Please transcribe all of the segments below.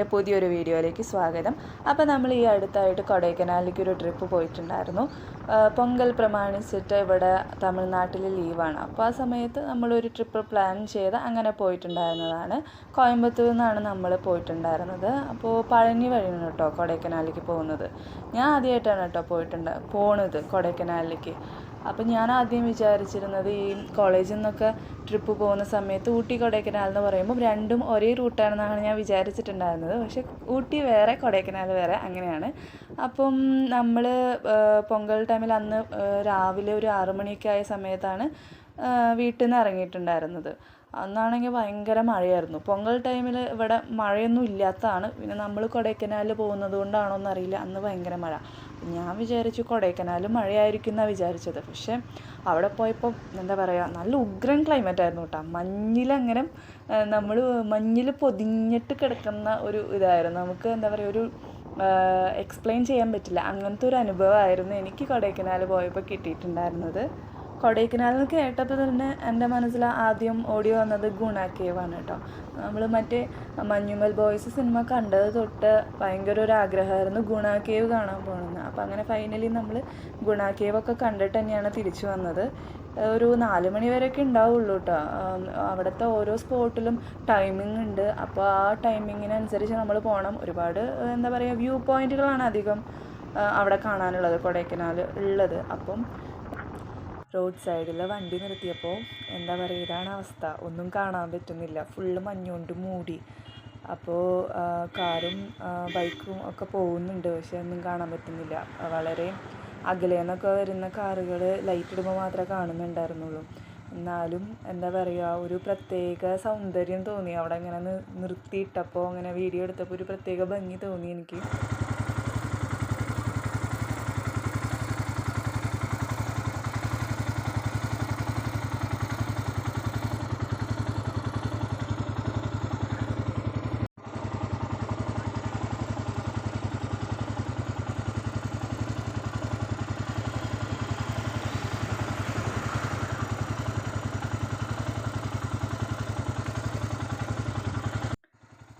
എൻ്റെ പുതിയൊരു വീഡിയോയിലേക്ക് സ്വാഗതം. അപ്പോൾ നമ്മൾ ഈ അടുത്തായിട്ട് കൊടൈക്കനാലിലേക്ക് ഒരു ട്രിപ്പ് പോയിട്ടുണ്ടായിരുന്നു. പൊങ്കൽ പ്രമാണിച്ചിട്ട് ഇവിടെ തമിഴ്നാട്ടിൽ ലീവാണ്. അപ്പോൾ ആ സമയത്ത് നമ്മളൊരു ട്രിപ്പ് പ്ലാൻ ചെയ്ത് അങ്ങനെ പോയിട്ടുണ്ടായിരുന്നതാണ്. കോയമ്പത്തൂർ നിന്നാണ് നമ്മൾ പോയിട്ടുണ്ടായിരുന്നത്. അപ്പോൾ പഴനി വഴിയാണ് കേട്ടോ കൊടൈക്കനാലിലേക്ക് പോകുന്നത്. ഞാൻ ആദ്യമായിട്ടാണ് കേട്ടോ പോണത് കൊടൈക്കനാലിലേക്ക്. അപ്പം ഞാൻ ആദ്യം വിചാരിച്ചിരുന്നത് ഈ കോളേജിൽ നിന്നൊക്കെ ട്രിപ്പ് പോകുന്ന സമയത്ത് ഊട്ടി കൊടൈക്കനാൽ എന്ന് പറയുമ്പോൾ രണ്ടും ഒരേ റൂട്ടാണെന്നാണ് ഞാൻ വിചാരിച്ചിട്ടുണ്ടായിരുന്നത്. പക്ഷേ ഊട്ടി വേറെ കൊടൈക്കനാൽ വേറെ അങ്ങനെയാണ്. അപ്പം നമ്മൾ പൊങ്കൽ ടൈമിൽ അന്ന് രാവിലെ ഒരു 6 മണിയൊക്കെ ആയ സമയത്താണ് വീട്ടിൽ നിന്ന് ഇറങ്ങിയിട്ടുണ്ടായിരുന്നത്. അന്നാണെങ്കിൽ ഭയങ്കര മഴയായിരുന്നു. പൊങ്കൽ ടൈമിൽ ഇവിടെ മഴയൊന്നും ഇല്ലാത്തതാണ്. പിന്നെ നമ്മൾ കൊടൈക്കനാലിൽ പോകുന്നത് കൊണ്ടാണോ എന്നറിയില്ല, അന്ന് ഭയങ്കര മഴ. ഞാൻ വിചാരിച്ചു കൊടൈക്കനാലും മഴയായിരിക്കും എന്നാണ് വിചാരിച്ചത്. പക്ഷേ അവിടെ പോയപ്പോൾ എന്താ പറയുക, നല്ല ഉഗ്രൻ ക്ലൈമറ്റ് ആയിരുന്നു കേട്ടോ. മഞ്ഞിലങ്ങനെ നമ്മൾ മഞ്ഞിൽ പൊതിഞ്ഞിട്ട് കിടക്കുന്ന ഒരു ഇതായിരുന്നു. നമുക്ക് എന്താ പറയുക, ഒരു എക്സ്പ്ലെയിൻ ചെയ്യാൻ പറ്റില്ല, അങ്ങനത്തെ ഒരു അനുഭവമായിരുന്നു എനിക്ക് കൊടൈക്കനാൽ പോയപ്പോൾ കിട്ടിയിട്ടുണ്ടായിരുന്നത്. കൊടൈക്കനാൽ എന്ന് കേട്ടപ്പോൾ തന്നെ എൻ്റെ മനസ്സിൽ ആദ്യം ഓടി വന്നത് ഗുണ കേവാണ് കേട്ടോ. നമ്മൾ മറ്റേ മഞ്ഞുമൽ ബോയ്സ് സിനിമ കണ്ടത് തൊട്ട് ഭയങ്കര ഒരു ആഗ്രഹമായിരുന്നു ഗുണ കേവ് കാണാൻ പോകണമെന്ന്. അപ്പോൾ അങ്ങനെ ഫൈനലി നമ്മൾ ഗുണ കേവൊക്കെ കണ്ടിട്ട് തന്നെയാണ് തിരിച്ചു വന്നത്. ഒരു 4 മണി വരെയൊക്കെ ഉണ്ടാവുള്ളൂ കേട്ടോ. അവിടുത്തെ ഓരോ സ്പോട്ടിലും ടൈമിംഗ് ഉണ്ട്. അപ്പോൾ ആ ടൈമിങ്ങിനനുസരിച്ച് നമ്മൾ പോകണം. ഒരുപാട് എന്താ പറയുക, വ്യൂ പോയിൻറ്റുകളാണ് അധികം അവിടെ കാണാനുള്ളത്, കൊടൈക്കനാൽ ഉള്ളത്. അപ്പം റോഡ് സൈഡിൽ വണ്ടി നിർത്തിയപ്പോൾ എന്താ പറയുക, ഇതാണ് അവസ്ഥ. ഒന്നും കാണാൻ പറ്റുന്നില്ല, ഫുള്ള് മഞ്ഞുകൊണ്ട് മൂടി. അപ്പോൾ കാറും ബൈക്കും ഒക്കെ പോകുന്നുണ്ട്, പക്ഷെ ഒന്നും കാണാൻ പറ്റുന്നില്ല. വളരെ അകലേന്നൊക്കെ വരുന്ന കാറുകൾ ലൈറ്റ് ഇടുമ്പോൾ മാത്രമേ കാണുന്നുണ്ടായിരുന്നുള്ളൂ. എന്നാലും എന്താ പറയുക, ഒരു പ്രത്യേക സൗന്ദര്യം തോന്നി അവിടെ ഇങ്ങനെ നിർത്തിയിട്ടപ്പോൾ, അങ്ങനെ വീഡിയോ എടുത്തപ്പോൾ ഒരു പ്രത്യേക ഭംഗി തോന്നി എനിക്ക്.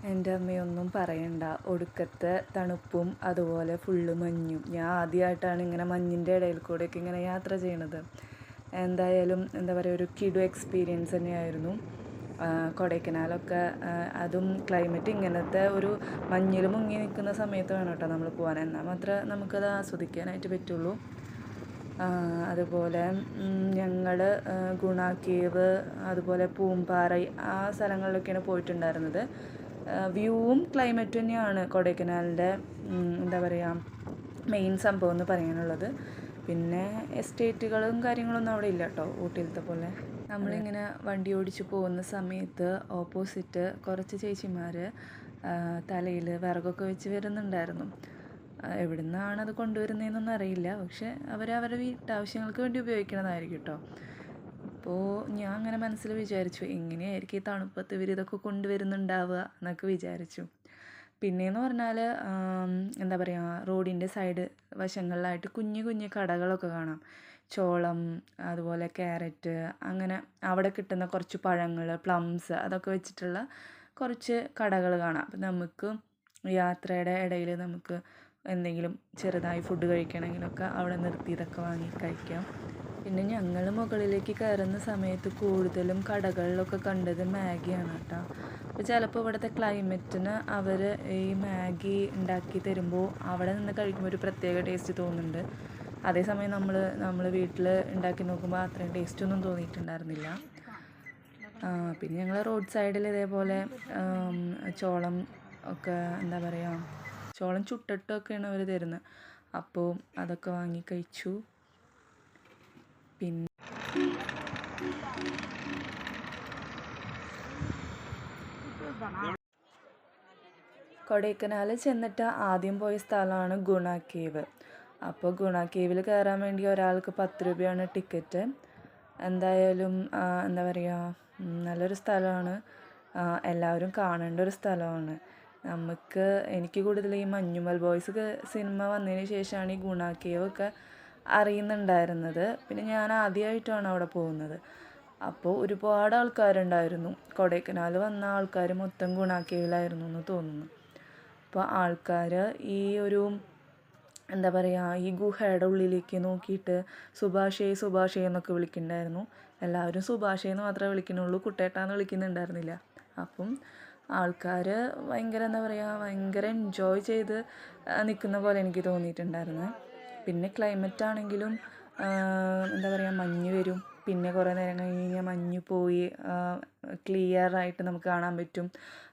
എൻ്റെ അമ്മയൊന്നും പറയണ്ട, ഒടുക്കത്തെ തണുപ്പും അതുപോലെ ഫുള്ള് മഞ്ഞും. ഞാൻ ആദ്യമായിട്ടാണ് ഇങ്ങനെ മഞ്ഞിൻ്റെ ഇടയിൽ കൂടെയൊക്കെ ഇങ്ങനെ യാത്ര ചെയ്യണത്. എന്തായാലും എന്താ പറയുക, ഒരു കിടു എക്സ്പീരിയൻസ് തന്നെയായിരുന്നു കൊടൈക്കനാലൊക്കെ. അതും ക്ലൈമറ്റ് ഇങ്ങനത്തെ ഒരു മഞ്ഞിൽ മുങ്ങി നിൽക്കുന്ന സമയത്ത് വേണം കേട്ടോ നമ്മൾ പോകാൻ, എന്നാൽ മാത്രമേ നമുക്കത് ആസ്വദിക്കാനായിട്ട് പറ്റുള്ളൂ. അതുപോലെ ഞങ്ങൾ ഗുണ കേവ്, അതുപോലെ പൂമ്പാറ, ആ സ്ഥലങ്ങളിലൊക്കെയാണ് പോയിട്ടുണ്ടായിരുന്നത്. വ്യൂവും ക്ലൈമറ്റും തന്നെയാണ് കൊടൈക്കനാലിൻ്റെ എന്താ പറയുക മെയിൻ സംഭവം എന്ന് പറയാനുള്ളത്. പിന്നെ എസ്റ്റേറ്റുകളും കാര്യങ്ങളൊന്നും അവിടെ ഇല്ല കേട്ടോ, ഊട്ടിയിലത്തെ പോലെ. നമ്മളിങ്ങനെ വണ്ടി ഓടിച്ച് പോകുന്ന സമയത്ത് ഓപ്പോസിറ്റ് കുറച്ച് ചേച്ചിമാർ തലയിൽ വിറകൊക്കെ വെച്ച് വരുന്നുണ്ടായിരുന്നു. എവിടെ നിന്നാണ് അത് കൊണ്ടുവരുന്നതെന്നൊന്നും അറിയില്ല, പക്ഷെ അവരവരുടെ വീട്ടാവശ്യങ്ങൾക്ക് വേണ്ടി ഉപയോഗിക്കണതായിരിക്കും കേട്ടോ. അപ്പോൾ ഞാൻ അങ്ങനെ മനസ്സിൽ വിചാരിച്ചു, എങ്ങനെയായിരിക്കും ഈ തണുപ്പത്ത് ഇവർ ഇതൊക്കെ കൊണ്ടുവരുന്നുണ്ടാവുക എന്നൊക്കെ വിചാരിച്ചു. പിന്നെയെന്ന് പറഞ്ഞാൽ എന്താ പറയുക, റോഡിൻ്റെ സൈഡ് വശങ്ങളിലായിട്ട് കുഞ്ഞു കുഞ്ഞു കടകളൊക്കെ കാണാം. ചോളം, അതുപോലെ ക്യാരറ്റ്, അങ്ങനെ അവിടെ കിട്ടുന്ന കുറച്ച് പഴങ്ങൾ, പ്ലംസ്, അതൊക്കെ വെച്ചിട്ടുള്ള കുറച്ച് കടകൾ കാണാം. അപ്പം നമുക്ക് യാത്രയുടെ ഇടയിൽ നമുക്ക് എന്തെങ്കിലും ചെറുതായി ഫുഡ് കഴിക്കണമെങ്കിലൊക്കെ അവിടെ നിർത്തി ഇതൊക്കെ വാങ്ങി കഴിക്കാം. പിന്നെ ഞങ്ങൾ മുകളിലേക്ക് കയറുന്ന സമയത്ത് കൂടുതലും കടകളിലൊക്കെ കണ്ടത് മാഗിയാണ് കേട്ടോ. അപ്പോൾ ചിലപ്പോൾ ഇവിടുത്തെ ക്ലൈമറ്റിന് അവർ ഈ മാഗി ഉണ്ടാക്കി തരുമ്പോൾ അവിടെ നിന്ന് കഴിക്കുമ്പോൾ ഒരു പ്രത്യേക ടേസ്റ്റ് തോന്നുന്നുണ്ട്. അതേസമയം നമ്മൾ വീട്ടിൽ ഉണ്ടാക്കി നോക്കുമ്പോൾ അത്രയും ടേസ്റ്റൊന്നും തോന്നിയിട്ടുണ്ടായിരുന്നില്ല. പിന്നെ ഞങ്ങൾ റോഡ് സൈഡിൽ ഇതേപോലെ ചോളം ഒക്കെ എന്താ പറയുക, ചോളം ചുട്ടിട്ടൊക്കെയാണ് അവർ തരുന്നത്. അപ്പോൾ അതൊക്കെ വാങ്ങി കഴിച്ചു. പിന്നെ കൊടൈക്കനാൽ ചെന്നിട്ട് ആദ്യം പോയ സ്ഥലമാണ് ഗുണ കേവ്. അപ്പോൾ ഗുണ കേവിൽ കയറാൻ വേണ്ടി ഒരാൾക്ക് 10 രൂപയാണ് ടിക്കറ്റ്. എന്തായാലും എന്താ പറയുക, നല്ലൊരു സ്ഥലമാണ്, എല്ലാവരും കാണേണ്ട ഒരു സ്ഥലമാണ്. എനിക്ക് കൂടുതൽ ഈ മഞ്ഞുമൽ ബോയ്സ് സിനിമ വന്നതിന് ശേഷമാണ് ഈ ഗുണ കേവൊക്കെ അറിയുന്നുണ്ടായിരുന്നത്. പിന്നെ ഞാൻ ആദ്യമായിട്ടാണ് അവിടെ പോകുന്നത്. അപ്പോൾ ഒരുപാട് ആൾക്കാരുണ്ടായിരുന്നു. കൊടൈക്കനാൽ വന്ന ആൾക്കാർ മൊത്തം ഗുണ കേവിലായിരുന്നു എന്ന് തോന്നുന്നു. അപ്പോൾ ആൾക്കാർ ഈ ഒരു എന്താ പറയുക, ഈ ഗുഹയുടെ ഉള്ളിലേക്ക് നോക്കിയിട്ട് സുഭാഷേ സുഭാഷേ എന്നൊക്കെ വിളിക്കുന്നുണ്ടായിരുന്നു. എല്ലാവരും സുഭാഷേ എന്ന് മാത്രമേ വിളിക്കുന്നുള്ളൂ, കുട്ടേട്ടാന്ന് വിളിക്കുന്നുണ്ടായിരുന്നില്ല. അപ്പം ആൾക്കാർ ഭയങ്കര എന്താ പറയുക, ഭയങ്കര എൻജോയ് ചെയ്ത് നിൽക്കുന്ന പോലെ എനിക്ക് തോന്നിയിട്ടുണ്ടായിരുന്നു. പിന്നെ ക്ലൈമറ്റ് ആണെങ്കിലും എന്താ പറയുക, മഞ്ഞ് വരും, പിന്നെ കുറേ നേരം കഴിഞ്ഞ് കഴിഞ്ഞാൽ മഞ്ഞ് പോയി ക്ലിയറായിട്ട് നമുക്ക് കാണാൻ പറ്റും.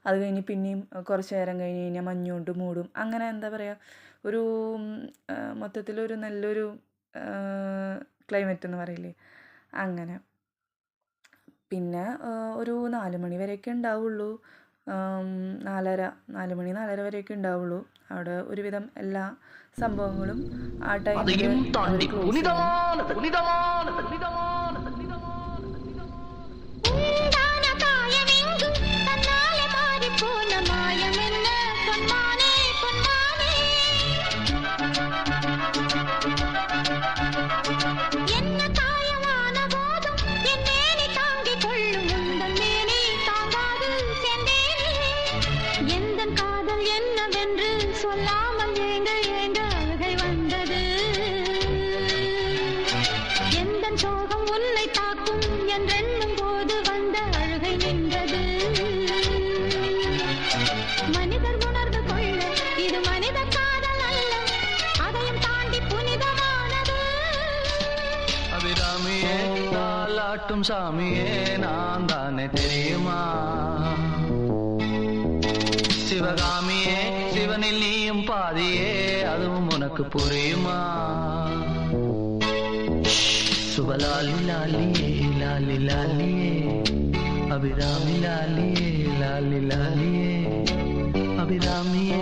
അത് കഴിഞ്ഞ് പിന്നെയും കുറച്ച് നേരം കഴിഞ്ഞ് കഴിഞ്ഞാൽ മഞ്ഞുകൊണ്ട് മൂടും. അങ്ങനെ എന്താ പറയുക, ഒരു മൊത്തത്തിലൊരു നല്ലൊരു ക്ലൈമറ്റ് എന്ന് പറയില്ലേ, അങ്ങനെ. പിന്നെ ഒരു 4 മണി വരെയൊക്കെ ഉണ്ടാവുള്ളൂ, 4 മണി 4:30 വരെയൊക്കെ ഉണ്ടാവുള്ളൂ. അവിടെ ഒരുവിധം എല്ലാ സംഭവങ്ങളും ആ ടൈമിൽ ക്ലോസ് ചെയ്യും. சொல்லாமல் ஏங்க ஏங்க அழுகை வந்தது. எந்த சோகம் உன்னை தாக்கும் என்றெண்ணும் போது வந்த அழுகை நின்றது. மனிதர் உணர்ந்து கொள்ள இது மனித காதல் அல்ல, அதையும் தாண்டி புனிதமானது. அபிராமியே தாலாட்டும் சாமியே நான் தானே தெரியுமா, சிவகாமியே சிவனில் நீயும் பாதியே அதுவும் உனக்கு புரியுமா. சுபலாலி லாலியே லாலி லாலியே அபிராமி லாலியே லாலி லாலியே அபிராமியே